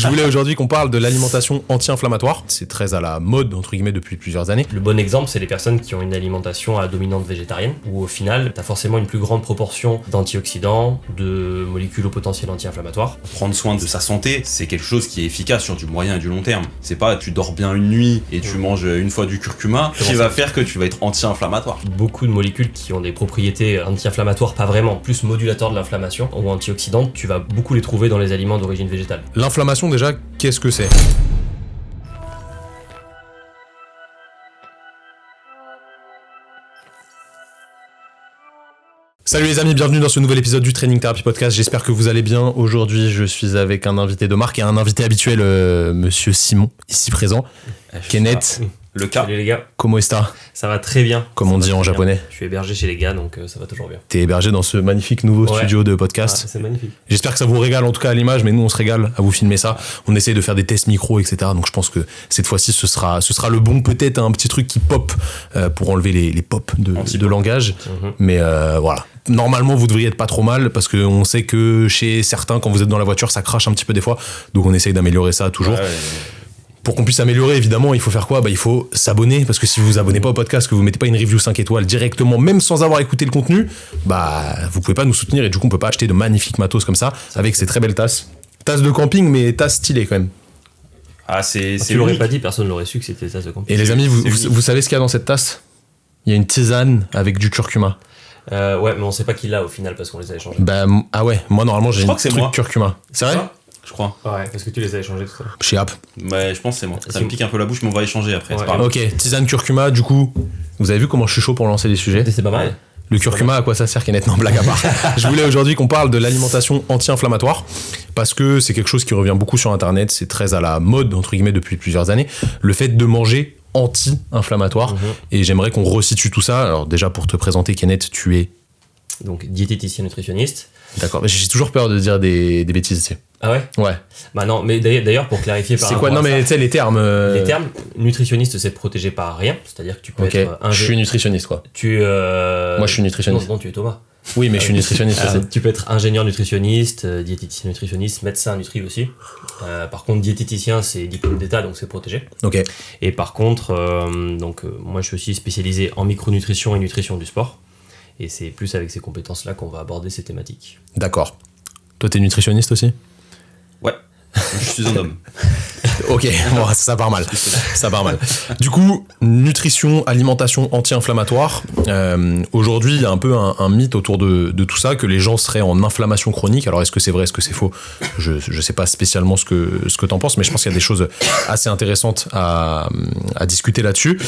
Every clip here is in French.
Je voulais aujourd'hui qu'on parle de l'alimentation anti-inflammatoire. C'est très à la mode, entre guillemets, depuis plusieurs années. Le bon exemple, c'est les personnes qui ont une alimentation à dominante végétarienne, où au final, t'as forcément une plus grande proportion d'antioxydants, de molécules au potentiel anti-inflammatoire. Prendre soin de sa santé, c'est quelque chose qui est efficace sur du moyen et du long terme. C'est pas tu dors bien une nuit et tu manges une fois du curcuma qui va faire que tu vas être anti-inflammatoire. Beaucoup de molécules qui ont des propriétés anti-inflammatoires, pas vraiment, plus modulateurs de l'inflammation ou antioxydantes, tu vas beaucoup les trouver dans les aliments d'origine végétale. L'inflammation, déjà, qu'est-ce que c'est ? Salut les amis, bienvenue dans ce nouvel épisode du Training Therapy Podcast. J'espère que vous allez bien. Aujourd'hui, je suis avec un invité de marque et un invité habituel, Monsieur Simon, ici présent. Kenneth. Le cas. Salut les gars. Comment está ? Ça va très bien. Comme on dit en japonais. Je suis hébergé chez les gars, donc ça va toujours bien. T'es hébergé dans ce magnifique nouveau studio de podcast. Ah, c'est magnifique. J'espère que ça vous régale en tout cas à l'image, mais nous on se régale à vous filmer ça. On essaye de faire des tests micro, etc. Donc je pense que cette fois-ci ce sera le bon, peut-être un petit truc qui pop pour enlever les pops de langage. Mais voilà. Normalement vous devriez être pas trop mal parce qu'on sait que chez certains quand vous êtes dans la voiture ça crache un petit peu des fois. Donc on essaye d'améliorer ça toujours. Ouais. Pour qu'on puisse améliorer, évidemment, il faut faire quoi ? Il faut s'abonner, parce que si vous vous abonnez pas au podcast, que vous mettez pas une review 5 étoiles directement, même sans avoir écouté le contenu, vous pouvez pas nous soutenir et du coup on peut pas acheter de magnifiques matos comme ça, avec ces très belles tasses. Tasses de camping, mais tasses stylées quand même. Ah, c'est tu l'aurais pas dit, personne l'aurait su que c'était tasses de camping. Et les amis, vous savez ce qu'il y a dans cette tasse ? Il y a une tisane avec du curcuma. Ouais, mais on sait pas qui l'a au final parce qu'on les a échangés. Ah ouais, moi normalement j'ai une truc moi. Curcuma. C'est vrai ? Je crois. Ouais, parce que tu les as échangés tout à l'heure. Chez App. Ouais, je pense que c'est moi. Ça me pique un peu la bouche, mais on va échanger après. Ouais. Ok, tisane curcuma, du coup, vous avez vu comment je suis chaud pour lancer les sujets ? C'est pas mal. Le curcuma, à quoi ça sert, Kenneth ? Non, blague à part. Je voulais aujourd'hui qu'on parle de l'alimentation anti-inflammatoire, parce que c'est quelque chose qui revient beaucoup sur Internet, c'est très à la mode, entre guillemets, depuis plusieurs années, le fait de manger anti-inflammatoire, et j'aimerais qu'on resitue tout ça. Alors déjà, pour te présenter, Kenneth, tu es... Donc, diététicien nutritionniste. D'accord, mais j'ai toujours peur de dire des bêtises, tu sais. Ah ouais ? Ouais. Bah non, mais d'ailleurs, pour clarifier par c'est quoi ? Non, mais tu sais, les termes... Les termes, nutritionniste, c'est protégé par rien, c'est-à-dire que tu peux être... Je suis nutritionniste, quoi. Moi, je suis nutritionniste. Non, tu es Thomas. Oui, mais je suis nutritionniste aussi. Tu peux être ingénieur nutritionniste, diététicien nutritionniste, médecin nutri aussi. Par contre, diététicien, c'est diplôme d'état, donc c'est protégé. Ok. Et par contre, moi, je suis aussi spécialisé en micronutrition et nutrition du sport. Et c'est plus avec ces compétences-là qu'on va aborder ces thématiques. D'accord. Toi, t'es nutritionniste aussi ? Ouais. Je suis un homme. Ok, bon, ça part mal. Ça part mal. Du coup, nutrition, alimentation anti-inflammatoire. Aujourd'hui, il y a un peu un mythe autour de tout ça, que les gens seraient en inflammation chronique. Alors, est-ce que c'est vrai, est-ce que c'est faux ? Je sais pas spécialement ce que t'en penses, mais je pense qu'il y a des choses assez intéressantes à discuter là-dessus.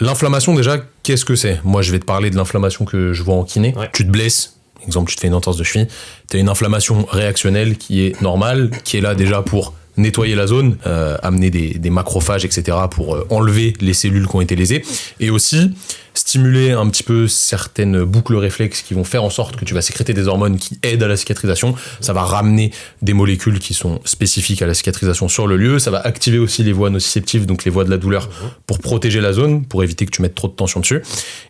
L'inflammation, déjà, qu'est-ce que c'est ? Moi, je vais te parler de l'inflammation que je vois en kiné. Ouais. Tu te blesses. Exemple, tu te fais une entorse de cheville. Tu as une inflammation réactionnelle qui est normale, qui est là déjà pour nettoyer la zone, amener des macrophages, etc., pour enlever les cellules qui ont été lésées, et aussi stimuler un petit peu certaines boucles réflexes qui vont faire en sorte que tu vas sécréter des hormones qui aident à la cicatrisation. Ça va ramener des molécules qui sont spécifiques à la cicatrisation sur le lieu. Ça va activer aussi les voies nociceptives, donc les voies de la douleur, pour protéger la zone, pour éviter que tu mettes trop de tension dessus.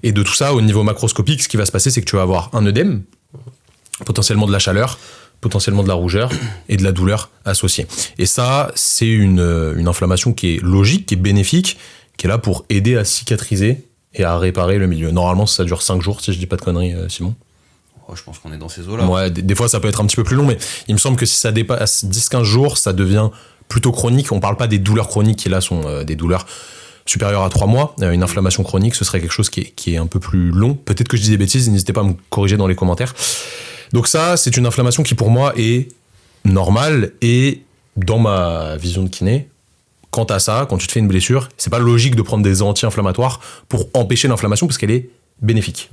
Et de tout ça, au niveau macroscopique, ce qui va se passer, c'est que tu vas avoir un œdème, potentiellement de la chaleur, potentiellement de la rougeur et de la douleur associée. Et ça, c'est une inflammation qui est logique, qui est bénéfique, qui est là pour aider à cicatriser et à réparer le milieu. Normalement, ça dure 5 jours, si je dis pas de conneries, Simon. Oh, je pense qu'on est dans ces eaux-là. Ouais, des fois, ça peut être un petit peu plus long, mais il me semble que si ça dépasse 10-15 jours, ça devient plutôt chronique. On parle pas des douleurs chroniques qui, là, sont des douleurs supérieures à 3 mois. Une inflammation chronique, ce serait quelque chose qui est un peu plus long. Peut-être que je dis des bêtises, n'hésitez pas à me corriger dans les commentaires. Donc ça, c'est une inflammation qui pour moi est normale, et dans ma vision de kiné, quant à ça, quand tu te fais une blessure, c'est pas logique de prendre des anti-inflammatoires pour empêcher l'inflammation parce qu'elle est bénéfique.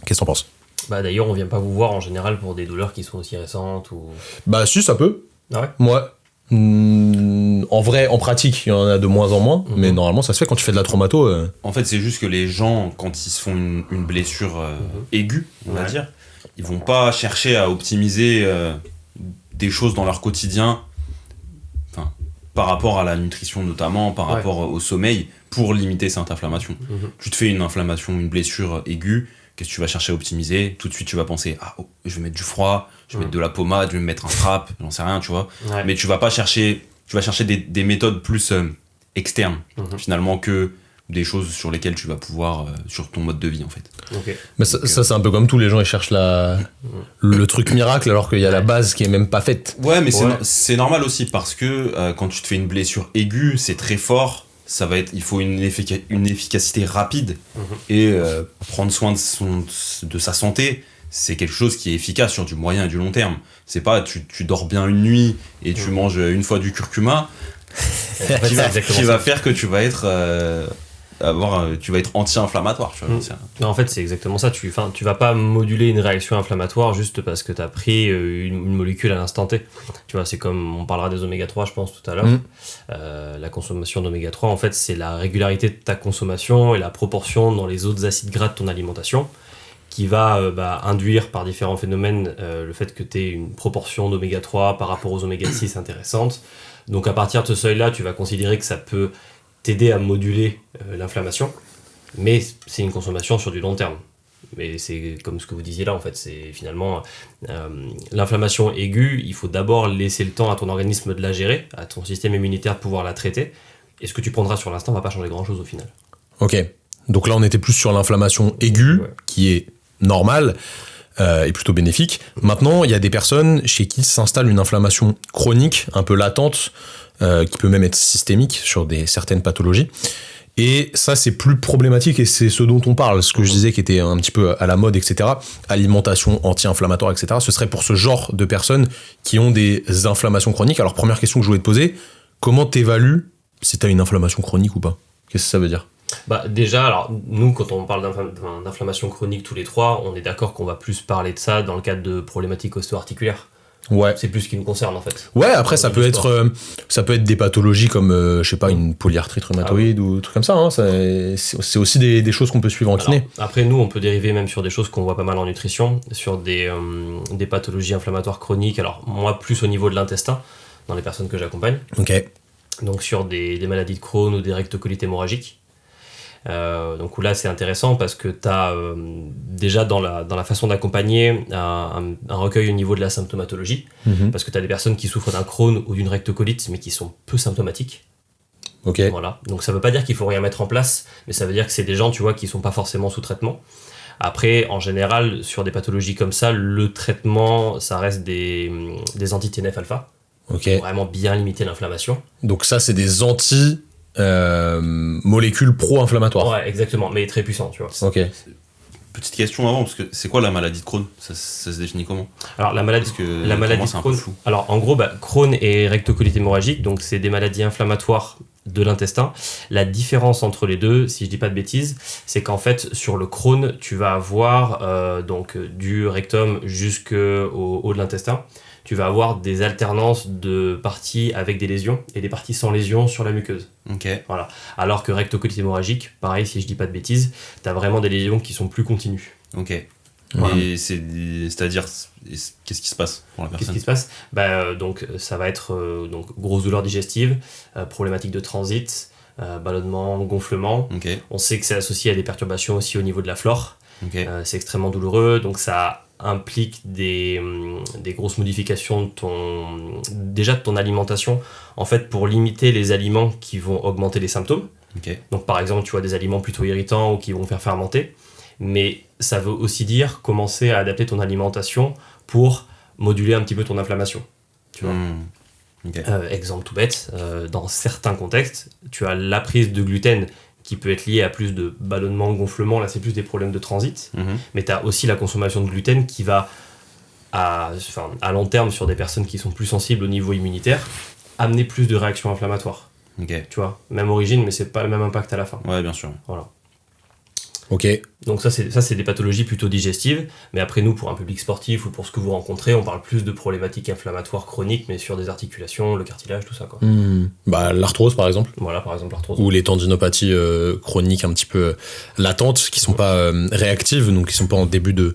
Qu'est-ce que t'en penses ? Bah d'ailleurs, on vient pas vous voir en général pour des douleurs qui sont aussi récentes ou... Bah si, ça peut. Ah ouais ? Moi, en vrai, en pratique, il y en a de moins en moins, mais normalement ça se fait quand tu fais de la traumato. En fait, c'est juste que les gens, quand ils se font une blessure aiguë, on va dire, ils vont pas chercher à optimiser des choses dans leur quotidien, par rapport à la nutrition notamment, par rapport au sommeil, pour limiter cette inflammation. Tu te fais une inflammation, une blessure aiguë, qu'est-ce que tu vas chercher à optimiser? Tout de suite, tu vas penser, je vais mettre du froid, je vais mettre de la pommade, je vais me mettre un strap, j'en sais rien, tu vois. Ouais. Mais tu vas chercher des méthodes plus externes, finalement, que des choses sur lesquelles tu vas pouvoir, sur ton mode de vie, en fait. Ok. Mais ça, c'est un peu comme tout, les gens ils cherchent le truc miracle alors qu'il y a la base qui est même pas faite. Ouais, mais c'est normal aussi parce que quand tu te fais une blessure aiguë, c'est très fort. Il faut une efficacité rapide et prendre soin de sa santé, c'est quelque chose qui est efficace sur du moyen et du long terme. C'est pas tu dors bien une nuit et tu manges une fois du curcuma qui va faire que tu vas être anti-inflammatoire. Tu vois, Non, en fait, c'est exactement ça. Tu vas pas moduler une réaction inflammatoire juste parce que tu as pris une molécule à l'instant T. Tu vois, c'est comme on parlera des oméga 3, je pense, tout à l'heure. La consommation d'oméga 3, en fait, c'est la régularité de ta consommation et la proportion dans les autres acides gras de ton alimentation qui va induire par différents phénomènes le fait que tu aies une proportion d'oméga 3 par rapport aux oméga 6 intéressante. Donc, à partir de ce seuil-là, tu vas considérer que ça peut t'aider à moduler l'inflammation, mais c'est une consommation sur du long terme. Mais c'est comme ce que vous disiez là, en fait, c'est finalement l'inflammation aiguë, il faut d'abord laisser le temps à ton organisme de la gérer, à ton système immunitaire de pouvoir la traiter, et ce que tu prendras sur l'instant va pas changer grand-chose au final. Ok, donc là on était plus sur l'inflammation aiguë, qui est normale, et plutôt bénéfique. Maintenant, il y a des personnes chez qui s'installe une inflammation chronique, un peu latente, qui peut même être systémique sur certaines pathologies. Et ça, c'est plus problématique et c'est ce dont on parle. Ce que je disais qui était un petit peu à la mode, etc. Alimentation anti-inflammatoire, etc. Ce serait pour ce genre de personnes qui ont des inflammations chroniques. Alors, première question que je voulais te poser, comment t'évalues si t'as une inflammation chronique ou pas? Qu'est-ce que ça veut dire? Déjà, alors nous, quand on parle d'inflammation chronique tous les trois, on est d'accord qu'on va plus parler de ça dans le cadre de problématiques ostéo-articulaires. Ouais. C'est plus ce qui nous concerne en fait. Ouais, après ça peut être des pathologies comme je sais pas, une polyarthrite rhumatoïde ou trucs comme ça, hein. C'est aussi des choses qu'on peut suivre en kiné. Alors, après nous on peut dériver même sur des choses qu'on voit pas mal en nutrition, sur des pathologies inflammatoires chroniques, alors moi plus au niveau de l'intestin dans les personnes que j'accompagne. Ok. Donc sur des maladies de Crohn ou des rectocolites hémorragiques. Donc là c'est intéressant parce que tu as déjà dans la façon d'accompagner un recueil au niveau de la symptomatologie, parce que tu as des personnes qui souffrent d'un Crohn ou d'une rectocolite mais qui sont peu symptomatiques. Ok. Voilà. Donc ça veut pas dire qu'il faut rien mettre en place, mais ça veut dire que c'est des gens, tu vois, qui sont pas forcément sous traitement. Après, en général, sur des pathologies comme ça, le traitement, ça reste des anti-TNF alpha. Ok. Pour vraiment bien limiter l'inflammation. Donc ça, c'est des molécules pro-inflammatoires. Ouais, exactement, mais très puissants, tu vois. Ok. Petite question avant, parce que c'est quoi la maladie de Crohn? Ça se définit comment? Alors la maladie de Crohn, alors en gros, Crohn et rectocolite hémorragique, donc c'est des maladies inflammatoires de l'intestin. La différence entre les deux, si je dis pas de bêtises, c'est qu'en fait sur le Crohn, tu vas avoir donc du rectum jusqu'au haut de l'intestin. Tu vas avoir des alternances de parties avec des lésions et des parties sans lésions sur la muqueuse. Ok. Voilà. Alors que rectocolite hémorragique, pareil, si je dis pas de bêtises, t'as vraiment des lésions qui sont plus continues. Ok. Voilà. Et c'est-à-dire, qu'est-ce qui se passe pour la personne? Qu'est-ce qui se passe? Donc ça va être donc grosse douleur digestive, problématique de transit, ballonnement, gonflement. Okay. On sait que c'est associé à des perturbations aussi au niveau de la flore. Okay. C'est extrêmement douloureux, donc ça implique des grosses modifications de ton alimentation, en fait, pour limiter les aliments qui vont augmenter les symptômes. Okay. Donc par exemple, tu vois des aliments plutôt irritants ou qui vont faire fermenter, mais ça veut aussi dire commencer à adapter ton alimentation pour moduler un petit peu ton inflammation. Tu vois. Okay. Exemple tout bête, dans certains contextes, tu as la prise de gluten qui peut être liée à plus de ballonnement, gonflement, là c'est plus des problèmes de transit, mais tu as aussi la consommation de gluten qui va, à long terme, sur des personnes qui sont plus sensibles au niveau immunitaire, amener plus de réactions inflammatoires. Okay. Tu vois, même origine, mais c'est pas le même impact à la fin. Ouais, bien sûr. Voilà. Ok. Donc ça c'est des pathologies plutôt digestives, mais après nous, pour un public sportif ou pour ce que vous rencontrez, on parle plus de problématiques inflammatoires chroniques, mais sur des articulations, le cartilage, tout ça, quoi. L'arthrose par exemple. Voilà, par exemple l'arthrose. Ou les tendinopathies chroniques un petit peu latentes, qui sont pas réactives, donc qui sont pas en début de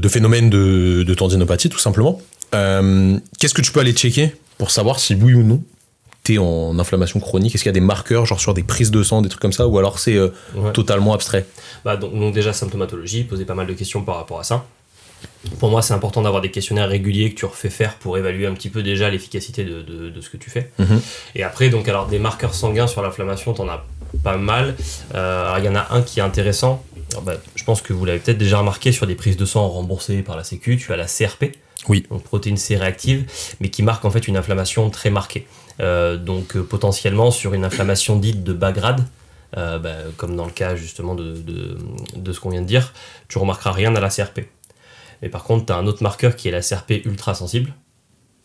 phénomène de tendinopathie, tout simplement. Qu'est-ce que tu peux aller checker pour savoir si oui ou non t'es en inflammation chronique? Est-ce qu'il y a des marqueurs, genre sur des prises de sang, des trucs comme ça, ou alors c'est totalement abstrait? Donc déjà, symptomatologie, poser pas mal de questions par rapport à ça. Pour moi, c'est important d'avoir des questionnaires réguliers que tu refais faire pour évaluer un petit peu déjà l'efficacité de ce que tu fais. Et après, donc, alors, des marqueurs sanguins sur l'inflammation, t'en as pas mal. Alors, il y en a un qui est intéressant. Alors, je pense que vous l'avez peut-être déjà remarqué sur des prises de sang remboursées par la Sécu. Tu as la CRP, donc protéine C réactive, mais qui marque en fait une inflammation très marquée. Donc, potentiellement sur une inflammation dite de bas grade, comme dans le cas justement de ce qu'on vient de dire, tu remarqueras rien à la CRP. Mais par contre, tu as un autre marqueur qui est la CRP ultra sensible,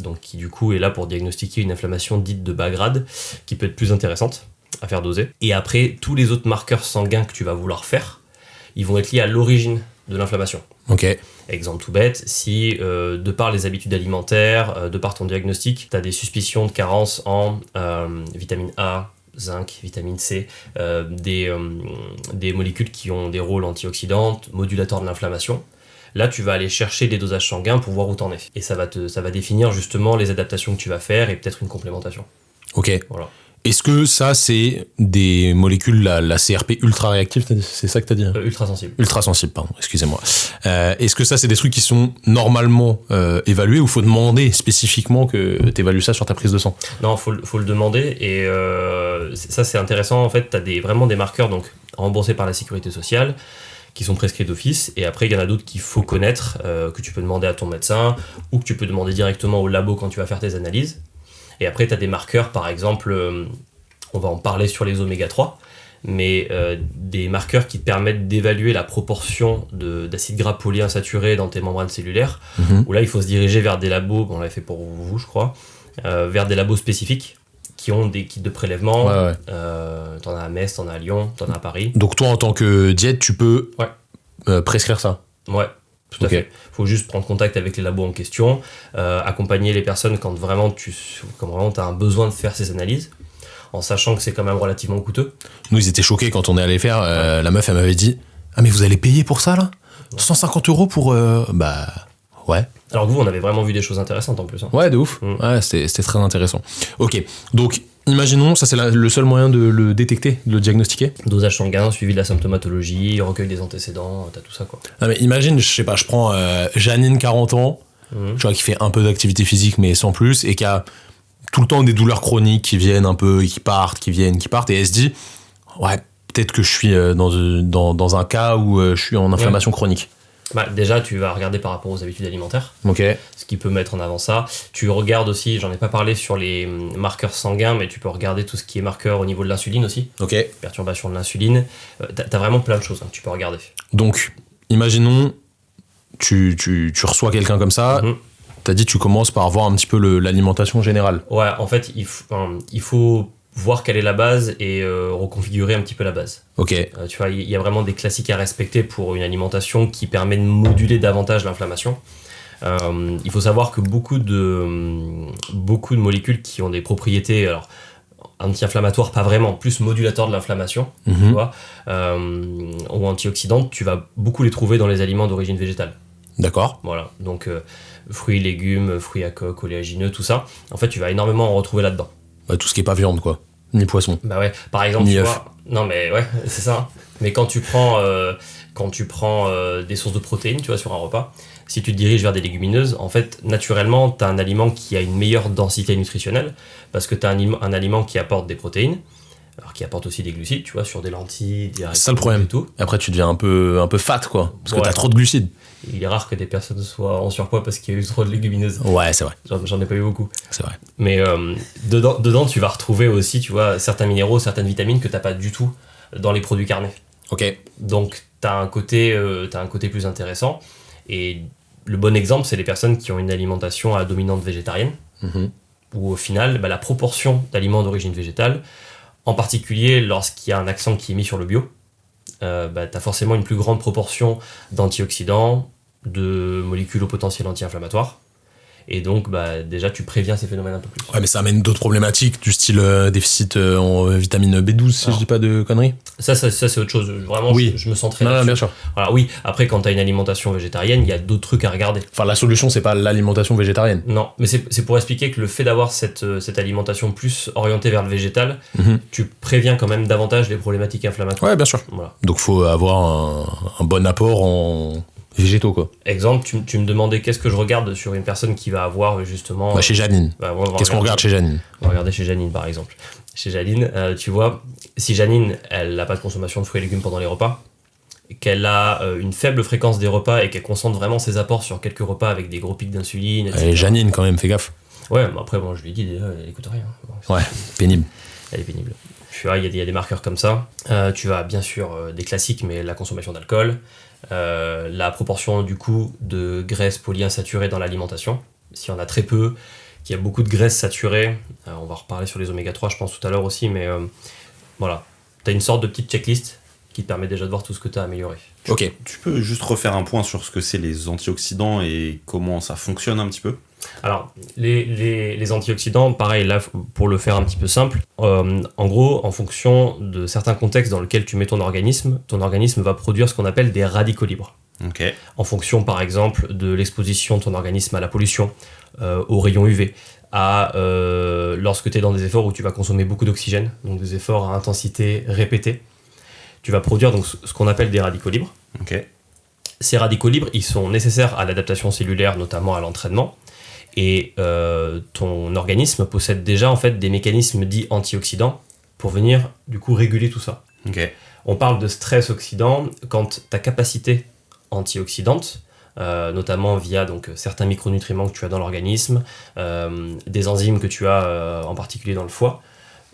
donc qui du coup est là pour diagnostiquer une inflammation dite de bas grade, qui peut être plus intéressante à faire doser. Et après, tous les autres marqueurs sanguins que tu vas vouloir faire, ils vont être liés à l'origine de l'inflammation. Ok. Exemple tout bête, si de par les habitudes alimentaires, de par ton diagnostic, tu as des suspicions de carence en vitamine A, zinc, vitamine C, des molécules qui ont des rôles antioxydants, modulateurs de l'inflammation, là tu vas aller chercher des dosages sanguins pour voir où t'en es. Et ça va définir justement les adaptations que tu vas faire et peut-être une complémentation. Ok. Voilà. Est-ce que ça, c'est des molécules, la CRP ultra réactive, c'est ça que t'as dit? Ultra sensible. Ultra sensible, pardon, excusez-moi. Est-ce que ça, c'est des trucs qui sont normalement évalués, ou faut demander spécifiquement que t'évalues ça sur ta prise de sang? Non, faut le demander, et ça c'est intéressant. En fait, t'as vraiment des marqueurs donc remboursés par la sécurité sociale, qui sont prescrits d'office, et après il y en a d'autres qu'il faut connaître, que tu peux demander à ton médecin, ou que tu peux demander directement au labo quand tu vas faire tes analyses. Et après, tu as des marqueurs, par exemple, on va en parler sur les oméga 3, mais des marqueurs qui te permettent d'évaluer la proportion d'acide gras polyinsaturé dans tes membranes cellulaires, où là, il faut se diriger vers des labos, on l'avait fait pour vous, je crois, vers des labos spécifiques qui ont des kits de prélèvement. Ouais. T'en as à Metz, t'en as à Lyon, t'en as à Paris. Donc toi, en tant que diète, tu peux prescrire ça? Ouais. Tout à fait. Il faut juste prendre contact avec les labos en question, accompagner les personnes quand vraiment tu as un besoin de faire ces analyses, en sachant que c'est quand même relativement coûteux. Nous, ils étaient choqués quand on est allé faire. La meuf, elle m'avait dit: ah, mais vous allez payer pour ça, là? 150 € pour. Ouais. Alors que vous, on avait vraiment vu des choses intéressantes en plus. Hein. Ouais, de ouf. Ouais, c'était très intéressant. Ok, donc. Imaginons, ça c'est le seul moyen de le détecter, de le diagnostiquer. Dosage sanguin, suivi de la symptomatologie, recueil des antécédents, t'as tout ça quoi. Ah, mais imagine, je sais pas, je prends Janine, 40 ans, tu vois, qui fait un peu d'activité physique mais sans plus, et qui a tout le temps des douleurs chroniques qui viennent un peu, qui partent, et elle se dit: ouais, peut-être que je suis dans un cas où je suis en inflammation chronique. Déjà, tu vas regarder par rapport aux habitudes alimentaires. Ok. Ce qui peut mettre en avant ça. Tu regardes aussi, j'en ai pas parlé sur les marqueurs sanguins, mais tu peux regarder tout ce qui est marqueur au niveau de l'insuline aussi. Ok. Perturbation de l'insuline. T'as vraiment plein de choses que tu peux regarder. Donc, imaginons, tu reçois quelqu'un comme ça. T'as dit tu commences par voir un petit peu l'alimentation générale. Ouais, en fait, il faut voir quelle est la base et reconfigurer un petit peu la base. Ok. Tu vois, il y a vraiment des classiques à respecter pour une alimentation qui permet de moduler davantage l'inflammation. Il faut savoir que beaucoup de molécules qui ont des propriétés anti-inflammatoires, pas vraiment, plus modulateurs de l'inflammation, tu vois, ou antioxydantes, tu vas beaucoup les trouver dans les aliments d'origine végétale. D'accord. Voilà, donc fruits, légumes, fruits à coque, oléagineux, tout ça, en fait, tu vas énormément en retrouver là-dedans. Ouais, tout ce qui est pas viande, quoi. Ni poisson. Bah ouais, par exemple, ni tu œuf. vois. Non, mais ouais, c'est ça. Mais quand tu prends des sources de protéines, tu vois, sur un repas, si tu te diriges vers des légumineuses, en fait, naturellement, tu as un aliment qui a une meilleure densité nutritionnelle, parce que tu as un aliment qui apporte des protéines, alors qui apporte aussi des glucides, tu vois, sur des lentilles, des haricots, c'est ça le problème. et tout. Et après, tu deviens un peu fat, quoi. Parce que Ouais. t'as trop de glucides. Il est rare que des personnes soient en surpoids parce qu'il y a eu trop de légumineuses. Ouais, c'est vrai. J'en ai pas eu beaucoup. C'est vrai. Mais dedans, tu vas retrouver aussi, tu vois, certains minéraux, certaines vitamines que t'as pas du tout dans les produits carnés. Ok. Donc, t'as un côté plus intéressant. Et le bon exemple, c'est les personnes qui ont une alimentation à dominante végétarienne, où au final, la proportion d'aliments d'origine végétale, en particulier lorsqu'il y a un accent qui est mis sur le bio, t'as forcément une plus grande proportion d'antioxydants, de molécules au potentiel anti-inflammatoire. Et donc, déjà, tu préviens ces phénomènes un peu plus. Ouais, mais ça amène d'autres problématiques, du style déficit en vitamine B12, si je dis pas de conneries. Ça c'est autre chose. Vraiment, Oui. je me centrerai Non, là-dessus. bien sûr. Voilà, oui, après, quand tu as une alimentation végétarienne, il y a d'autres trucs à regarder. Enfin, la solution, c'est pas l'alimentation végétarienne. Non, mais c'est pour expliquer que le fait d'avoir cette alimentation plus orientée vers le végétal, tu préviens quand même davantage les problématiques inflammatoires. Ouais, bien sûr. Voilà. Donc, faut avoir un bon apport en végétaux, quoi. Exemple, tu me demandais qu'est-ce que je regarde sur une personne qui va avoir justement... Chez Janine. Qu'est-ce qu'on regarde chez Janine? On va regarder chez Janine, par exemple. Chez Janine, tu vois, si Janine, elle n'a pas de consommation de fruits et légumes pendant les repas, qu'elle a une faible fréquence des repas et qu'elle concentre vraiment ses apports sur quelques repas avec des gros pics d'insuline, etc. Janine, quand même, fais gaffe. Ouais, mais après, je lui ai dit déjà, elle écoute rien. Bon, ouais, pénible. Elle est pénible. Tu vois, il y a des marqueurs comme ça. Tu as bien sûr des classiques, mais la consommation d'alcool, la proportion du coup de graisses polyinsaturées dans l'alimentation. S'il y en a très peu, qu'il y a beaucoup de graisses saturées, on va reparler sur les oméga 3 je pense tout à l'heure aussi, mais voilà. Tu as une sorte de petite checklist qui te permet déjà de voir tout ce que tu as amélioré. Ok. Tu peux juste refaire un point sur ce que c'est les antioxydants et comment ça fonctionne un petit peu? Alors, les antioxydants, pareil, là, pour le faire un petit peu simple, en gros, en fonction de certains contextes dans lesquels tu mets ton organisme va produire ce qu'on appelle des radicaux libres. Okay. En fonction, par exemple, de l'exposition de ton organisme à la pollution, aux rayons UV, lorsque tu es dans des efforts où tu vas consommer beaucoup d'oxygène, donc des efforts à intensité répétée, tu vas produire donc ce qu'on appelle des radicaux libres. Okay. Ces radicaux libres, ils sont nécessaires à l'adaptation cellulaire, notamment à l'entraînement. Et ton organisme possède déjà en fait des mécanismes dits antioxydants pour venir du coup réguler tout ça. Okay. On parle de stress oxydant quand ta capacité antioxydante, notamment via donc certains micronutriments que tu as dans l'organisme, des enzymes que tu as en particulier dans le foie,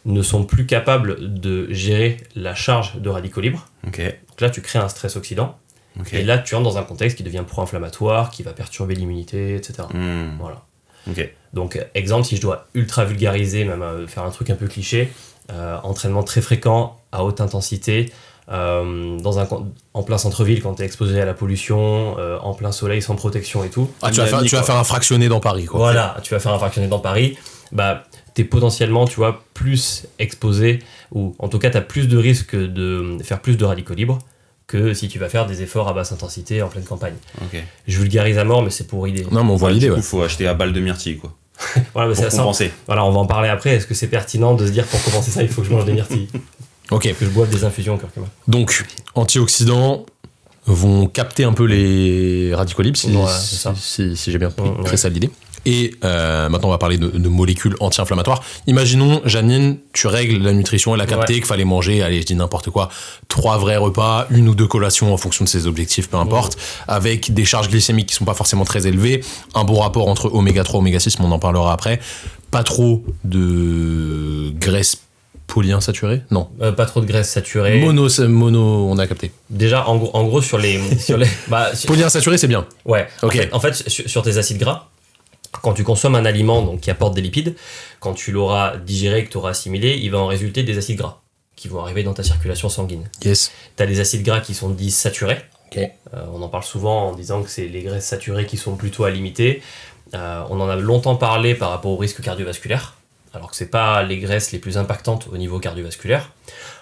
ne sont plus capables de gérer la charge de radicaux libres. Okay. Donc là, tu crées un stress oxydant. Okay. Et là, tu entres dans un contexte qui devient pro-inflammatoire, qui va perturber l'immunité, etc. Voilà. Okay. Donc, exemple, si je dois ultra vulgariser, même faire un truc un peu cliché, entraînement très fréquent, à haute intensité, en plein centre-ville quand tu es exposé à la pollution, en plein soleil sans protection et tout. Tu vas faire un fractionné dans Paris, quoi. Voilà, tu vas faire un fractionné dans Paris. Tu es potentiellement, tu vois, plus exposé, ou en tout cas, tu as plus de risques de faire plus de radicaux libres que si tu vas faire des efforts à basse intensité en pleine campagne. Okay. Je vulgarise à mort, mais c'est pour idée. Non, mais on voit l'idée. Du coup, il faut acheter à balle de myrtille, quoi. Voilà, pour compenser. Voilà, on va en parler après. Est-ce que c'est pertinent de se dire pour compenser ça, il faut que je mange des myrtilles? Ok. Que je boive des infusions au curcuma. Donc, antioxydants vont capter un peu les radicaux libres, si j'ai bien compris ça l'idée. Et maintenant, on va parler de molécules anti-inflammatoires. Imaginons, Janine, tu règles la nutrition, elle a capté qu'il fallait manger, allez, je dis n'importe quoi, 3 vrais repas, 1 ou 2 collations en fonction de ses objectifs, peu importe, avec des charges glycémiques qui sont pas forcément très élevées, un bon rapport entre oméga 3 et oméga 6, mais on en parlera après, pas trop de graisse polyinsaturée? Non. Pas trop de graisse saturée. Mono, on a capté. Déjà, en gros, sur les polyinsaturée, c'est bien. Ouais. Ok. En fait, sur tes acides gras, quand tu consommes un aliment donc, qui apporte des lipides, quand tu l'auras digéré, que tu auras assimilé, il va en résulter des acides gras qui vont arriver dans ta circulation sanguine. Yes. Tu as des acides gras qui sont dits saturés. Okay. On en parle souvent en disant que c'est les graisses saturées qui sont plutôt à limiter. On en a longtemps parlé par rapport au risque cardiovasculaire, alors que ce n'est pas les graisses les plus impactantes au niveau cardiovasculaire.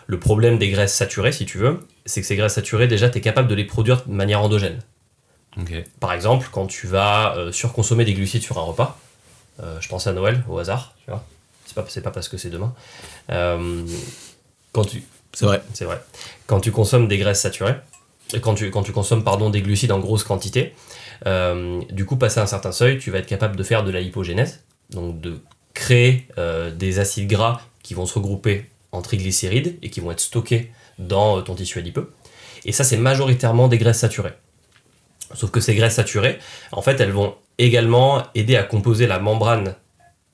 Le problème des graisses saturées, si tu veux, c'est que ces graisses saturées, déjà, tu es capable de les produire de manière endogène. Okay. Par exemple, quand tu vas surconsommer des glucides sur un repas, je pense à Noël, au hasard, tu vois, c'est pas parce que c'est demain. C'est vrai. Quand tu consommes des graisses saturées, quand tu consommes des glucides en grosse quantité, du coup, passé un certain seuil, tu vas être capable de faire de la lipogénèse, donc de créer des acides gras qui vont se regrouper en triglycérides et qui vont être stockés dans ton tissu adipeux. Et ça, c'est majoritairement des graisses saturées. Sauf que ces graisses saturées, en fait, elles vont également aider à composer la membrane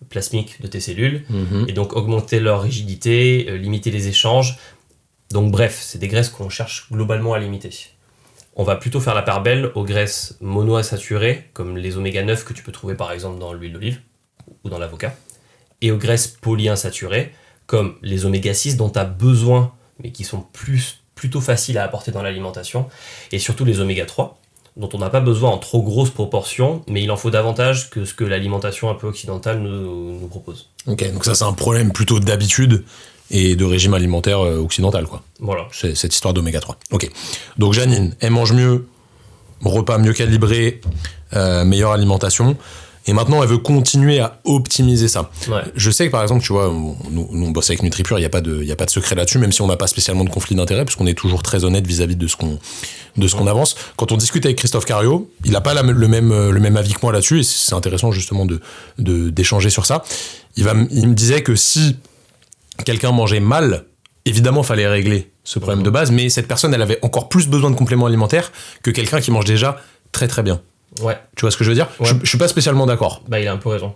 plasmique de tes cellules, et donc augmenter leur rigidité, limiter les échanges. Donc bref, c'est des graisses qu'on cherche globalement à limiter. On va plutôt faire la part belle aux graisses monoinsaturées, comme les oméga 9 que tu peux trouver par exemple dans l'huile d'olive ou dans l'avocat, et aux graisses polyinsaturées, comme les oméga 6 dont tu as besoin, mais qui sont plutôt faciles à apporter dans l'alimentation, et surtout les oméga 3. dont on n'a pas besoin en trop grosse proportion, mais il en faut davantage que ce que l'alimentation un peu occidentale nous propose. Ok, donc ça c'est un problème plutôt d'habitude et de régime alimentaire occidental, quoi. Voilà. C'est cette histoire d'oméga 3. Ok. Donc Janine, elle mange mieux, repas mieux calibré, meilleure alimentation. Et maintenant, elle veut continuer à optimiser ça. Ouais. Je sais que, par exemple, tu vois, nous on bosse avec NutriPure, il n'y a pas de secret là-dessus, même si on n'a pas spécialement de conflit d'intérêt, parce qu'on est toujours très honnête vis-à-vis de ce qu'on avance. Quand on discute avec Christophe Cario, il n'a pas le même avis que moi là-dessus, et c'est intéressant justement d'échanger sur ça. Il me disait que si quelqu'un mangeait mal, évidemment, il fallait régler ce problème de base, mais cette personne, elle avait encore plus besoin de compléments alimentaires que quelqu'un qui mange déjà très très bien. Ouais. Tu vois ce que je veux dire ? Ouais. Je suis pas spécialement d'accord. Bah, il a un peu raison.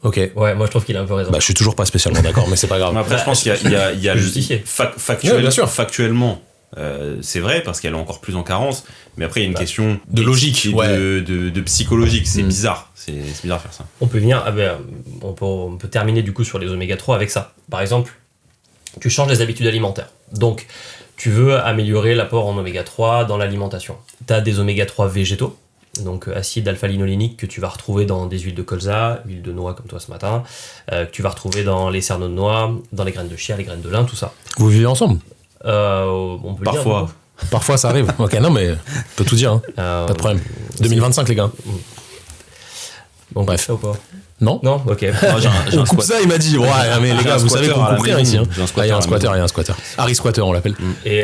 Ok. Ouais, moi je trouve qu'il a un peu raison. Bah, je suis toujours pas spécialement d'accord, mais c'est pas grave. Mais après, je pense qu'il y a justifié. Ouais, bien sûr. Factuellement, c'est vrai, parce qu'elle est encore plus en carence, mais après, il y a une question de logique, et ouais. de psychologique. C'est bizarre. C'est bizarre de faire ça. On peut venir, on peut terminer du coup sur les oméga 3 avec ça. Par exemple, tu changes les habitudes alimentaires. Donc, tu veux améliorer l'apport en oméga 3 dans l'alimentation. Tu as des oméga 3 végétaux, donc acide alpha-linolénique que tu vas retrouver dans des huiles de colza, huile de noix comme toi ce matin, que tu vas retrouver dans les cerneaux de noix, dans les graines de chia, les graines de lin, tout ça. Vous vivez ensemble ? On peut Parfois. dire. Parfois ça arrive. Ok, non mais on peut tout dire, hein. Pas de problème. 2025 les gars. Bon, bref. Ça ou pas ? Non ? Non, ok. Non, j'ai un Coupe ça, il m'a dit. Ouais, mais les gars, vous savez qu'on coupe rien ici. Hein. Il y a un squatter. Harry Squatter, on l'appelle. Et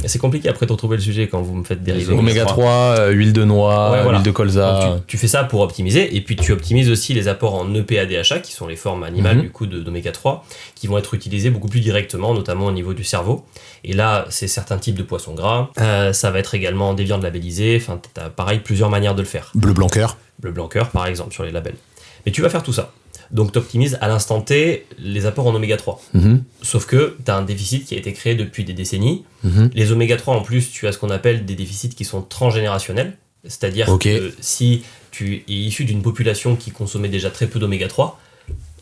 c'est compliqué après de retrouver le sujet quand vous me faites dériver. Oméga 3, huile de noix, Ouais, voilà. huile de colza. Donc, tu fais ça pour optimiser, et puis tu optimises aussi les apports en EPA-DHA, qui sont les formes animales du coup d'oméga 3, qui vont être utilisés beaucoup plus directement, notamment au niveau du cerveau. Et là, c'est certains types de poissons gras. Ça va être également des viandes labellisées. Enfin, t'as pareil plusieurs manières de le faire. Bleu blanc cœur. Bleu blanc cœur, par exemple, sur les labels. Mais tu vas faire tout ça. Donc, tu optimises à l'instant T les apports en oméga 3. Sauf que tu as un déficit qui a été créé depuis des décennies. Les oméga 3, en plus, tu as ce qu'on appelle des déficits qui sont transgénérationnels. C'est-à-dire que si tu es issu d'une population qui consommait déjà très peu d'oméga 3,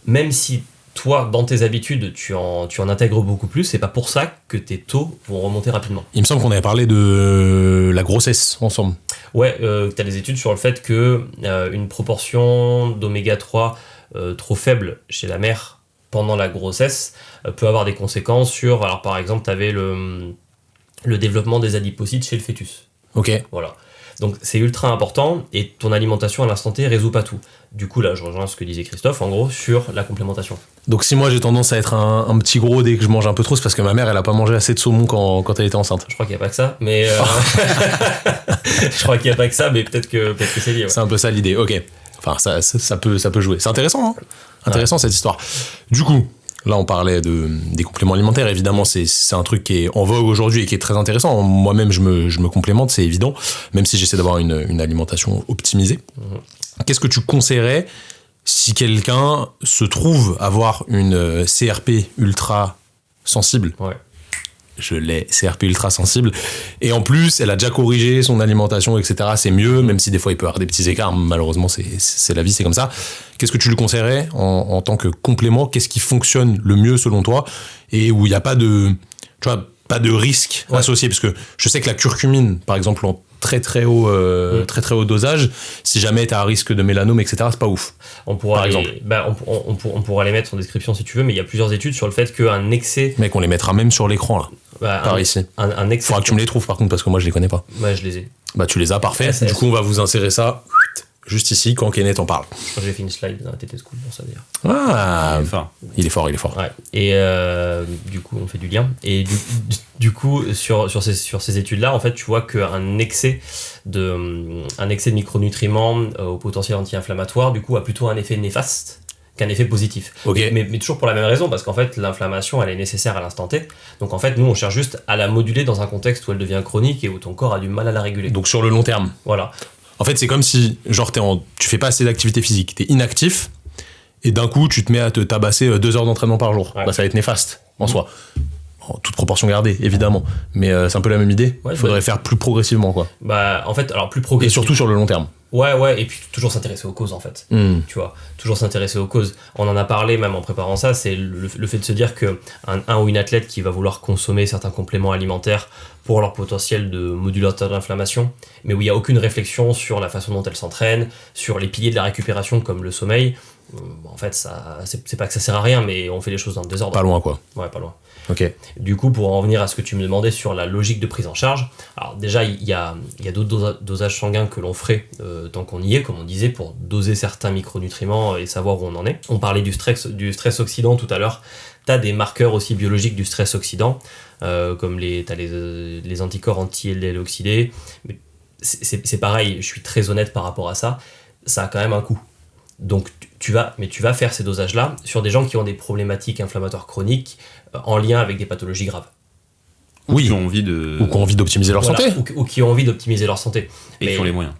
même si toi, dans tes habitudes, tu en intègres beaucoup plus, c'est pas pour ça que tes taux vont remonter rapidement. Il me semble qu'on avait parlé de la grossesse ensemble. Ouais, tu as des études sur le fait que une proportion d'oméga 3 trop faible chez la mère pendant la grossesse peut avoir des conséquences sur... Alors par exemple, tu avais le développement des adipocytes chez le fœtus. Ok. Voilà. Donc c'est ultra important, et ton alimentation à l'instant T résout pas tout. Du coup là je rejoins ce que disait Christophe en gros sur la complémentation. Donc si moi j'ai tendance à être un petit gros dès que je mange un peu trop, c'est parce que ma mère elle a pas mangé assez de saumon quand elle était enceinte. Je crois qu'il n'y a pas que ça, mais je crois qu'il n'y a pas que ça, mais peut-être que c'est lié. Ouais. C'est un peu ça l'idée, ok. Enfin ça peut jouer. C'est intéressant, hein. Intéressant cette histoire. Du coup, là on parlait des compléments alimentaires, évidemment c'est un truc qui est en vogue aujourd'hui et qui est très intéressant. Moi-même je me complémente, c'est évident, même si j'essaie d'avoir une alimentation optimisée. Qu'est-ce que tu conseillerais si quelqu'un se trouve avoir une CRP ultra sensible? Ouais. Je l'ai, CRP ultra sensible, et en plus elle a déjà corrigé son alimentation, etc. C'est mieux, même si des fois il peut y avoir des petits écarts, malheureusement c'est la vie, c'est comme ça. Qu'est-ce que tu lui conseillerais en tant que complément? Qu'est-ce qui fonctionne le mieux selon toi, et où il n'y a pas de, tu vois, pas de risque associé? Parce que je sais que la curcumine, par exemple, en très haut dosage, si jamais tu as un risque de mélanome, etc., c'est pas ouf. On pourra on pourra les mettre en description si tu veux, mais il y a plusieurs études sur le fait qu'un excès... Mec, on les mettra même sur l'écran là, par ici. Un excès... Faudra que tu me les trouves par contre, parce que moi je les connais pas. Ouais, je les ai. Bah tu les as, parfait. Du coup on va vous insérer ça juste ici quand Kenneth en parle. J'ai fait une slide dans la TT School pour ça dire. Ah, il est fort. Ouais. Et du coup on fait du lien. Et du coup sur ces études-là, en fait tu vois qu'un excès de micronutriments au potentiel anti-inflammatoire du coup a plutôt un effet néfaste qu'un effet positif. Okay. Mais toujours pour la même raison, parce qu'en fait l'inflammation elle est nécessaire à l'instant T. Donc en fait nous on cherche juste à la moduler dans un contexte où elle devient chronique et où ton corps a du mal à la réguler. Donc sur le long terme. Voilà. En fait c'est comme si genre tu fais pas assez d'activité physique, t'es inactif et d'un coup tu te mets à te tabasser 2 heures d'entraînement par jour. Ouais. Bah ça va être néfaste en soi. En toute proportion gardée, évidemment. Mais c'est un peu la même idée. Il faudrait faire plus progressivement, quoi. Bah, en fait, alors plus progressivement. Et surtout sur le long terme. Ouais, et puis toujours s'intéresser aux causes en fait. Tu vois, toujours s'intéresser aux causes. On en a parlé même en préparant ça, c'est le fait de se dire que un ou une athlète qui va vouloir consommer certains compléments alimentaires pour leur potentiel de modulateur d'inflammation, mais où il n'y a aucune réflexion sur la façon dont elle s'entraîne, sur les piliers de la récupération comme le sommeil, en fait, ça, c'est pas que ça sert à rien, mais on fait les choses dans le désordre. Pas loin, quoi. Ouais, pas loin. Ok. Du coup, pour en revenir à ce que tu me demandais sur la logique de prise en charge, alors déjà, il y a d'autres dosages sanguins que l'on ferait tant qu'on y est, comme on disait, pour doser certains micronutriments et savoir où on en est. On parlait du stress oxydant tout à l'heure. Tu as des marqueurs aussi biologiques du stress oxydant, comme t'as les anticorps anti-LDL oxydés. Mais c'est pareil, je suis très honnête par rapport à ça, ça a quand même un coût. Donc tu vas faire ces dosages-là sur des gens qui ont des problématiques inflammatoires chroniques en lien avec des pathologies graves. Oui. Qui ont envie de... Ou qui ont envie d'optimiser leur santé. Ou qui ont envie d'optimiser leur santé. Et qui ont les moyens.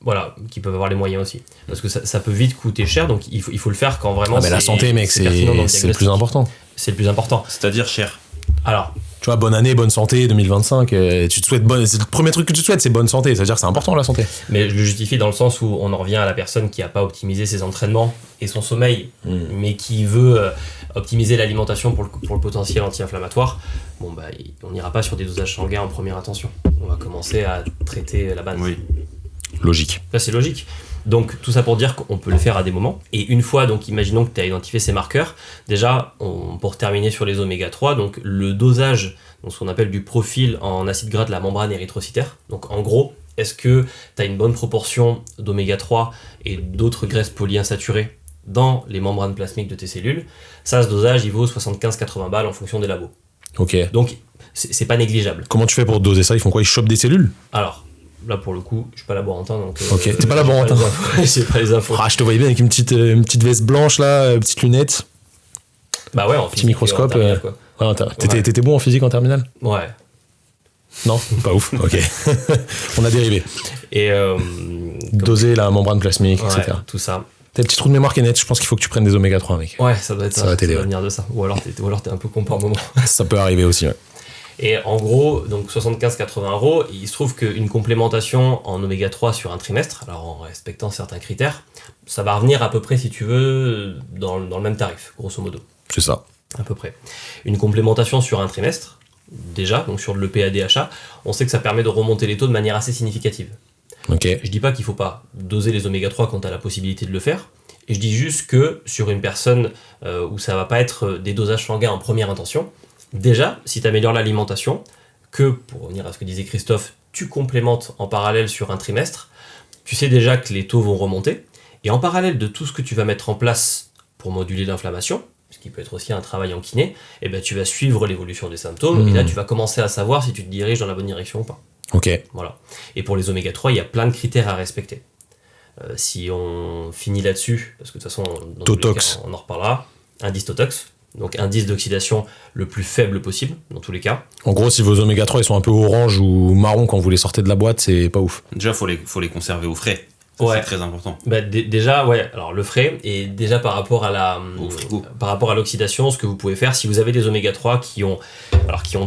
Voilà, qui peuvent avoir les moyens aussi. Parce que ça peut vite coûter cher, donc il faut le faire quand vraiment... Ah mais la santé, mec, c'est le plus important. C'est le plus important. C'est-à-dire cher. Alors... Tu vois, bonne année, bonne santé, 2025, tu te souhaites c'est le premier truc que tu te souhaites, c'est bonne santé. C'est-à-dire que c'est important, la santé. Mais je le justifie dans le sens où on en revient à la personne qui n'a pas optimisé ses entraînements et son sommeil, mais qui veut optimiser l'alimentation pour le potentiel anti-inflammatoire. Bon, bah, on n'ira pas sur des dosages sanguins en première intention. On va commencer à traiter la base. Oui. Logique. Ça, c'est logique. Donc, tout ça pour dire qu'on peut le faire à des moments. Et une fois, donc, imaginons que tu as identifié ces marqueurs. Déjà, pour terminer sur les oméga 3, donc le dosage, donc ce qu'on appelle du profil en acide gras de la membrane érythrocytaire. Donc, en gros, est-ce que tu as une bonne proportion d'oméga 3 et d'autres graisses polyinsaturées dans les membranes plasmiques de tes cellules? Ça, ce dosage, il vaut 75-80 balles en fonction des labos. Ok. Donc, c'est pas négligeable. Comment tu fais pour doser ça? Ils font quoi? Ils chopent des cellules? Alors, là, pour le coup, je suis pas laborantin, donc... Ok, t'es pas laborantin. J'ai pas les infos. Ah, je te voyais bien avec une petite veste blanche, là, petites lunettes. Bah ouais, en petit microscope. en terminale, quoi. Ouais, t'étais bon en physique en terminale? Ouais. Non, pas ouf. Ok. On a dérivé. Et doser la membrane plasmique, ouais, etc. tout ça. T'as le petit trou de mémoire qui est net, je pense qu'il faut que tu prennes des oméga 3, mec. Ouais, ça doit être ça. Va t'aider, Ça doit venir de ça. Ou alors t'es un peu con par moment. Ça peut arriver aussi, ouais. Et en gros, donc 75-80 €, il se trouve qu'une complémentation en oméga 3 sur un trimestre, alors en respectant certains critères, ça va revenir à peu près, si tu veux, dans le même tarif, grosso modo. C'est ça. À peu près. Une complémentation sur un trimestre, déjà, donc sur le PADHA, on sait que ça permet de remonter les taux de manière assez significative. Ok. Je dis pas qu'il faut pas doser les oméga 3 quand tu as la possibilité de le faire, et je dis juste que sur une personne où ça va pas être des dosages sanguins en première intention, déjà, si tu améliores l'alimentation, que, pour revenir à ce que disait Christophe, tu complémentes en parallèle sur un trimestre, tu sais déjà que les taux vont remonter, et en parallèle de tout ce que tu vas mettre en place pour moduler l'inflammation, ce qui peut être aussi un travail en kiné, et ben tu vas suivre l'évolution des symptômes, et là tu vas commencer à savoir si tu te diriges dans la bonne direction ou pas. Ok. Voilà. Et pour les oméga 3, il y a plein de critères à respecter. Si on finit là-dessus, parce que de toute façon, dans tous les cas, on en reparlera, indice Totox, donc indice d'oxydation le plus faible possible, dans tous les cas. En gros, si vos oméga 3 ils sont un peu orange ou marron quand vous les sortez de la boîte, c'est pas ouf. Déjà, faut les conserver au frais. Ça, Ouais. c'est très important. Bah, déjà, ouais, alors le frais, et déjà par rapport à Au frigo. par rapport à l'oxydation, ce que vous pouvez faire, si vous avez des oméga 3 qui ont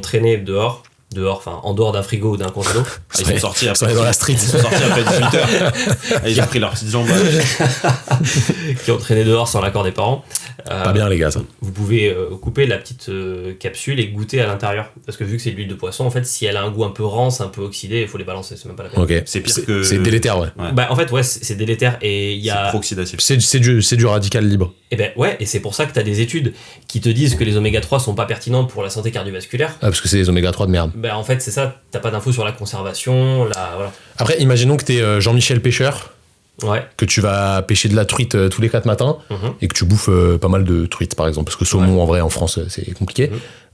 traîné dehors, enfin en dehors d'un frigo ou d'un congélo, Ils sont sortis après. dans la street. Ils sont sortis après 18h. Ils ont pris leur petite jambe. qui ont traîné dehors sans l'accord des parents, Pas bien, les gars, ça. vous pouvez couper la petite capsule et goûter à l'intérieur. Parce que vu que c'est de l'huile de poisson, en fait, si elle a un goût un peu rance, un peu oxydé, il faut les balancer, c'est même pas la peine. Ok. C'est pire que. C'est délétère, ouais. Ouais. Bah, en fait, ouais, c'est délétère et il y C'est a. pro-oxydatif. C'est du radical libre. Et ben ouais, et c'est pour ça que tu as des études qui te disent que les oméga 3 sont pas pertinentes pour la santé cardiovasculaire. Ah, parce que c'est des oméga 3 de merde. Ben en fait, c'est ça, t'as pas d'infos sur la conservation, voilà. Après, imaginons que t'es Jean-Michel pêcheur, Ouais. que tu vas pêcher de la truite tous les 4 matins Mhm. et que tu bouffes pas mal de truites, par exemple. Parce que saumon, en vrai, en France, c'est compliqué.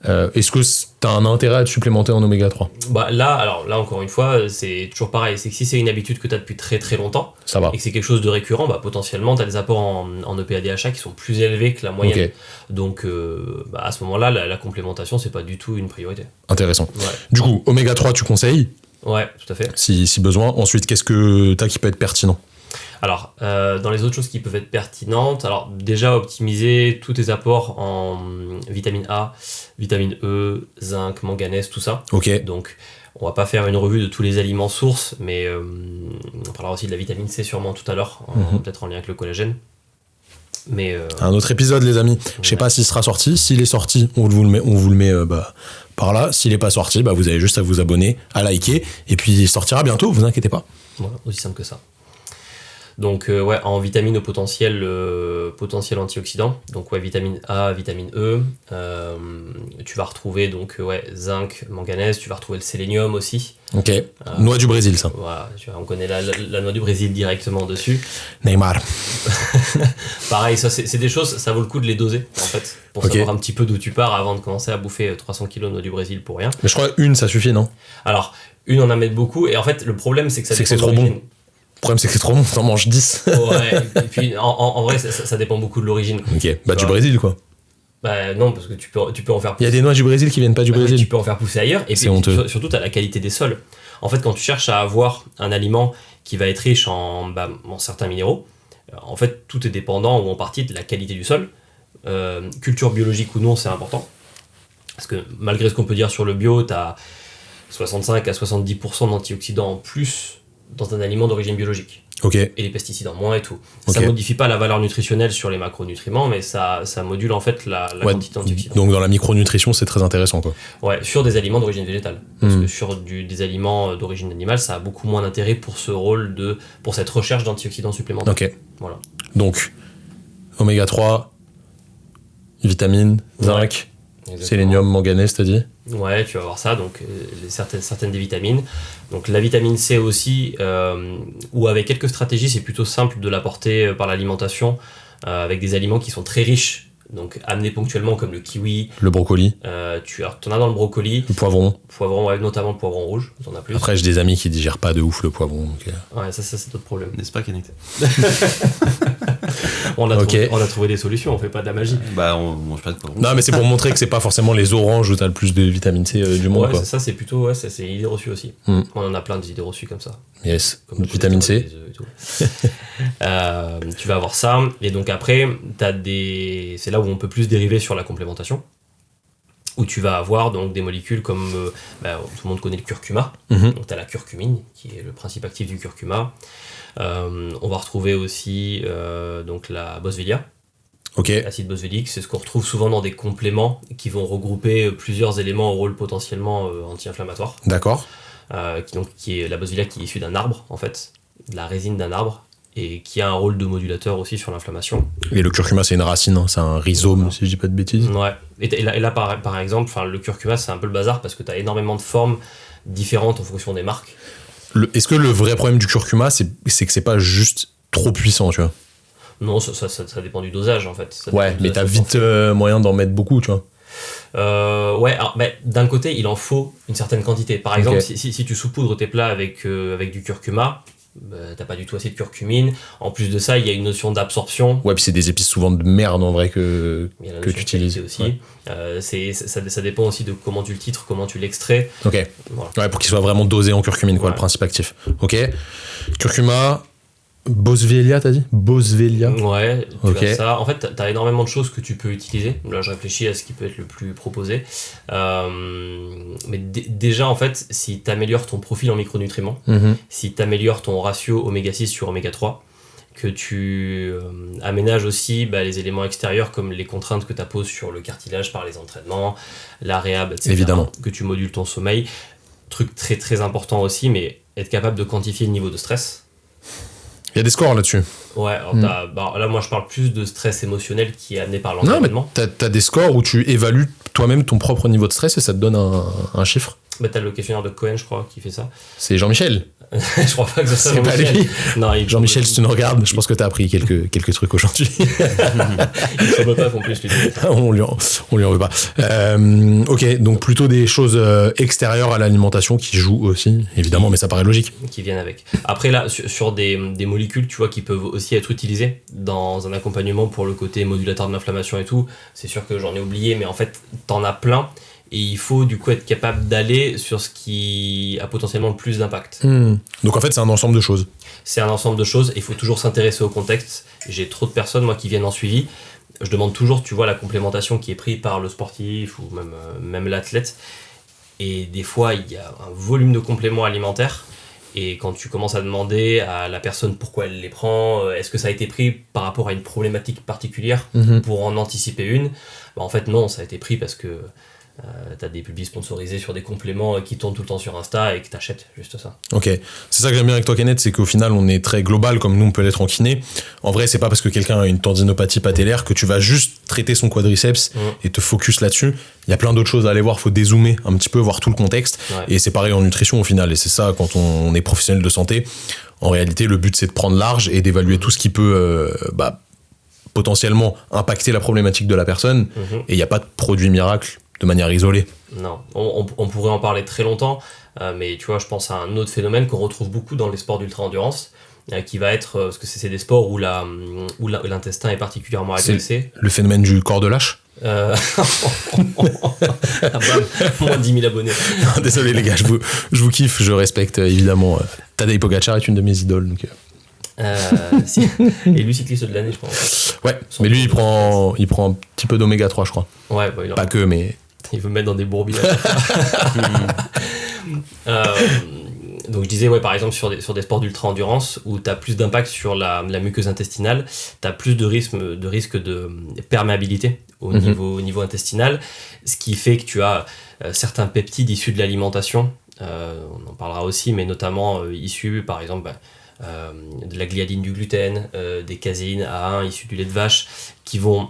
Est-ce que t'as un intérêt à te supplémenter en oméga 3? Bah là, encore une fois, c'est toujours pareil. C'est que si c'est une habitude que t'as depuis très très longtemps Ça va. et que c'est quelque chose de récurrent, bah potentiellement t'as des apports en EPA-DHA qui sont plus élevés que la moyenne. Ok, Donc bah, à ce moment-là, la complémentation, c'est pas du tout une priorité. intéressant. Ouais, Du coup, oméga 3, tu conseilles, ouais, tout à fait. si besoin. Ensuite, qu'est-ce que t'as qui peut être pertinent? Alors, dans les autres choses qui peuvent être pertinentes, alors déjà optimiser tous tes apports en vitamine A, vitamine E, zinc, manganèse, tout ça. Ok. Donc, On va pas faire une revue de tous les aliments sources, mais on parlera aussi de la vitamine C sûrement tout à l'heure, peut-être en lien avec le collagène. Mais un autre épisode, les amis. Je sais pas s'il sera sorti. S'il est sorti, on vous le met par là. S'il est pas sorti, vous avez juste à vous abonner, à liker, et puis il sortira bientôt. Vous inquiétez pas. Voilà, aussi simple que ça. Donc en vitamines au potentiel antioxydant, donc vitamine A, vitamine E, tu vas retrouver donc zinc, manganèse, tu vas retrouver le sélénium aussi. Ok. Noix du Brésil, ça. Voilà, on connaît la noix du Brésil directement dessus. Neymar. Pareil, ça c'est des choses, ça vaut le coup de les doser en fait, pour savoir un petit peu d'où tu pars avant de commencer à bouffer 300 kg de noix du Brésil pour rien. Mais je crois une ça suffit, non? Alors on en met beaucoup et en fait le problème c'est que ça c'est trop bon. Le problème, c'est que c'est trop bon, t'en manges 10. Ouais, et puis en vrai, ça dépend beaucoup de l'origine. Ok, du Brésil, quoi. Non, parce que tu peux en faire pousser. Il y a des noix du Brésil qui viennent pas du Brésil. Oui, tu peux en faire pousser ailleurs. Et puis, surtout, t'as la qualité des sols. En fait, quand tu cherches à avoir un aliment qui va être riche en certains minéraux, en fait, tout est dépendant ou en partie de la qualité du sol. Culture biologique ou non, c'est important. Parce que malgré ce qu'on peut dire sur le bio, t'as 65 à 70% d'antioxydants en plus dans un aliment d'origine biologique. Ok. Et les pesticides en moins et tout. Ça modifie pas la valeur nutritionnelle sur les macronutriments, mais ça module en fait la quantité d'antioxydants. Donc dans la micronutrition, c'est très intéressant, quoi. Ouais, sur des aliments d'origine végétale. Parce que sur des aliments d'origine animale, ça a beaucoup moins d'intérêt pour pour cette recherche d'antioxydants supplémentaires. Ok. Voilà. Donc, oméga 3, vitamines, zinc, sélénium, manganèse, t'as dit? Ouais, tu vas voir ça, donc certaines des vitamines. Donc la vitamine C aussi, ou avec quelques stratégies, c'est plutôt simple de l'apporter par l'alimentation, avec des aliments qui sont très riches, donc amenés ponctuellement comme le kiwi. Le brocoli. T'en as dans le brocoli. Le poivron. Ouais, notamment le poivron rouge, t'en as plus. Après, j'ai des amis qui digèrent pas de ouf le poivron. Donc... Ouais, ça c'est d'autres problèmes. N'est-ce pas, Kenneth? On a trouvé des solutions, on fait pas de la magie. On mange pas de poivron. Non, mais c'est pour montrer que c'est pas forcément les oranges où t'as le plus de vitamine C du monde. Ouais, quoi. ça c'est plutôt c'est une idée reçue aussi. On en a plein des idées reçues comme ça. Yes, comme vitamine C. Tu vas avoir ça, et donc après, c'est là où on peut plus dériver sur la complémentation, où tu vas avoir donc des molécules comme, tout le monde connaît le curcuma, donc tu as la curcumine, qui est le principe actif du curcuma. On va retrouver aussi donc la boswellia. L'acide boswellique, c'est ce qu'on retrouve souvent dans des compléments qui vont regrouper plusieurs éléments au rôle potentiellement anti-inflammatoire. D'accord. Qui est la boswellia qui est issue d'un arbre, en fait, de la résine d'un arbre, et qui a un rôle de modulateur aussi sur l'inflammation. Et le curcuma, c'est une racine, hein, c'est un rhizome, si je dis pas de bêtises. Ouais. Et là par exemple, le curcuma, c'est un peu le bazar parce que tu as énormément de formes différentes en fonction des marques. Est-ce que le vrai problème du curcuma, c'est que c'est pas juste trop puissant, tu vois? Non, ça dépend du dosage, en fait. Ouais, mais t'as vite moyen d'en mettre beaucoup, tu vois. Alors, d'un côté, il en faut une certaine quantité. Par exemple, si tu saupoudres tes plats avec du curcuma, t'as pas du tout assez de curcumine. En plus de ça, il y a une notion d'absorption. Ouais, puis c'est des épices souvent de merde en vrai que tu utilises. Aussi. Ouais. Ça dépend aussi de comment tu le titres, comment tu l'extrais. Ok. Voilà. Ouais, pour qu'il soit vraiment dosé en curcumine, quoi, le principe actif. Ok. Curcuma. Boswellia, t'as dit? Boswellia. Ouais, tu as ça. En fait, t'as énormément de choses que tu peux utiliser. Là, je réfléchis à ce qui peut être le plus proposé. Mais déjà, en fait, si t'améliores ton profil en micronutriments, si t'améliores ton ratio oméga 6 sur oméga 3, que tu aménages aussi les éléments extérieurs comme les contraintes que t'apposes sur le cartilage par les entraînements, la réhab, etc. Évidemment. Que tu modules ton sommeil. Truc très très important aussi, mais être capable de quantifier le niveau de stress. Il y a des scores là-dessus. Ouais, alors là moi je parle plus de stress émotionnel qui est amené par l'environnement. Non, mais t'as des scores où tu évalues toi-même ton propre niveau de stress et ça te donne un chiffre. T'as le questionnaire de Cohen, je crois, qui fait ça. C'est Jean-Michel. Je crois pas que ça soit c'est Jean-Michel. Pas lui. Non, Jean-Michel, si tu nous regardes, je pense que t'as appris quelques trucs aujourd'hui. Il ne veut pas qu'on puisse lui dire. on lui en veut pas. Ok, donc plutôt des choses extérieures à l'alimentation qui jouent aussi, évidemment, mais ça paraît logique. Qui viennent avec. Après là, sur des molécules, tu vois, qui peuvent aussi être utilisées dans un accompagnement pour le côté modulateur de l'inflammation et tout, c'est sûr que j'en ai oublié, mais en fait, t'en as plein. Et il faut du coup être capable d'aller sur ce qui a potentiellement le plus d'impact. Donc en fait, c'est un ensemble de choses. C'est un ensemble de choses et il faut toujours s'intéresser au contexte. J'ai trop de personnes, moi, qui viennent en suivi. Je demande toujours, tu vois, la complémentation qui est prise par le sportif ou même l'athlète. Et des fois, il y a un volume de compléments alimentaires. Et quand tu commences à demander à la personne pourquoi elle les prend, est-ce que ça a été pris par rapport à une problématique particulière pour en anticiper une, en fait non, ça a été pris parce que t'as des publics sponsorisés sur des compléments qui tournent tout le temps sur Insta et que t'achètes, juste ça. Ok, c'est ça que j'aime bien avec toi Kenneth, c'est qu'au final on est très global comme nous on peut l'être en kiné. En vrai c'est pas parce que quelqu'un a une tendinopathie patellaire que tu vas juste traiter son quadriceps et te focus là-dessus. Il y a plein d'autres choses à aller voir, faut dézoomer un petit peu, voir tout le contexte. Et c'est pareil en nutrition au final, et c'est ça quand on est professionnel de santé. En réalité le but c'est de prendre large et d'évaluer tout ce qui peut potentiellement impacter la problématique de la personne, et il n'y a pas de produit miracle de manière isolée. Non, on pourrait en parler très longtemps, mais tu vois, je pense à un autre phénomène qu'on retrouve beaucoup dans les sports d'ultra-endurance, qui va être, parce que c'est des sports où l'intestin est particulièrement agressé. Le phénomène du corps de lâche. Moins 10 000 abonnés. Désolé les gars, je vous kiffe, je respecte évidemment. Tadej Pogacar est une de mes idoles. Donc... si. Et lui, cycliste de l'année, je pense. Ouais, mais lui, il prend un petit peu d'oméga 3, je crois. Ouais, pas que, mais... Il veut mettre dans des bourbillons. Donc je disais, par exemple, sur des sports d'ultra-endurance, où tu as plus d'impact sur la muqueuse intestinale, tu as plus de risque de perméabilité au niveau intestinal, ce qui fait que tu as certains peptides issus de l'alimentation, on en parlera aussi, mais notamment issus, par exemple... de la gliadine du gluten, des caséines A1 issues du lait de vache, qui vont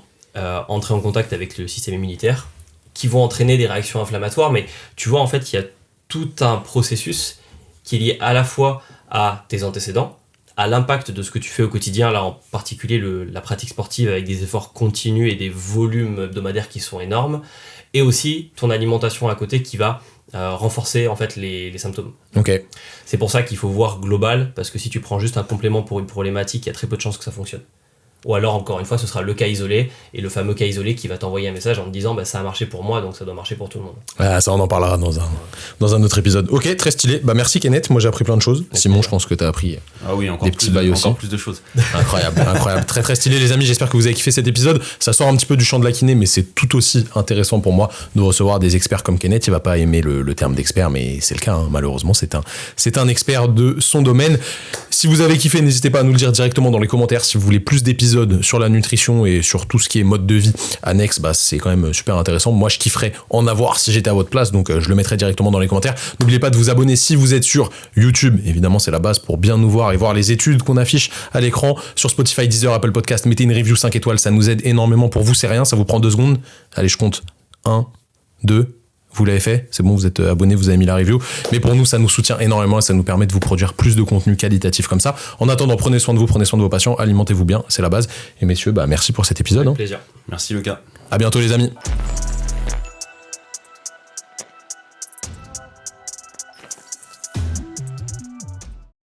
entrer en contact avec le système immunitaire, qui vont entraîner des réactions inflammatoires. Mais tu vois, en fait, il y a tout un processus qui est lié à la fois à tes antécédents, à l'impact de ce que tu fais au quotidien, là en particulier la pratique sportive avec des efforts continus et des volumes hebdomadaires qui sont énormes, et aussi ton alimentation à côté qui va renforcer en fait les symptômes. Okay. C'est pour ça qu'il faut voir global, parce que si tu prends juste un complément pour une problématique, il y a très peu de chances que ça fonctionne. Ou alors, encore une fois, ce sera le cas isolé, et le fameux cas isolé qui va t'envoyer un message en te disant ça a marché pour moi, donc ça doit marcher pour tout le monde. Ah, ça, on en parlera dans un autre épisode. Ok, très stylé. Merci Kenneth, moi j'ai appris plein de choses. Simon, je pense que t'as appris des petits bails aussi. Encore plus de choses. Incroyable. Très très stylé les amis, j'espère que vous avez kiffé cet épisode. Ça sort un petit peu du champ de la kiné, mais c'est tout aussi intéressant pour moi de recevoir des experts comme Kenneth. Il va pas aimer le terme d'expert, mais c'est le cas, malheureusement. C'est un expert de son domaine. Si vous avez kiffé, n'hésitez pas à nous le dire directement dans les commentaires. Si vous voulez plus d'épisodes sur la nutrition et sur tout ce qui est mode de vie annexe, c'est quand même super intéressant. Moi, je kifferais en avoir si j'étais à votre place, donc je le mettrai directement dans les commentaires. N'oubliez pas de vous abonner si vous êtes sur YouTube. Évidemment, c'est la base pour bien nous voir et voir les études qu'on affiche à l'écran. Sur Spotify, Deezer, Apple Podcast, mettez une review 5 étoiles, ça nous aide énormément. Pour vous, c'est rien, ça vous prend 2 secondes. Allez, je compte 1, 2... Vous l'avez fait, c'est bon, vous êtes abonné, vous avez mis la review. Mais pour nous, ça nous soutient énormément et ça nous permet de vous produire plus de contenu qualitatif comme ça. En attendant, prenez soin de vous, prenez soin de vos patients, alimentez-vous bien, c'est la base. Et messieurs, merci pour cet épisode. Avec plaisir. Merci Lucas. À bientôt les amis.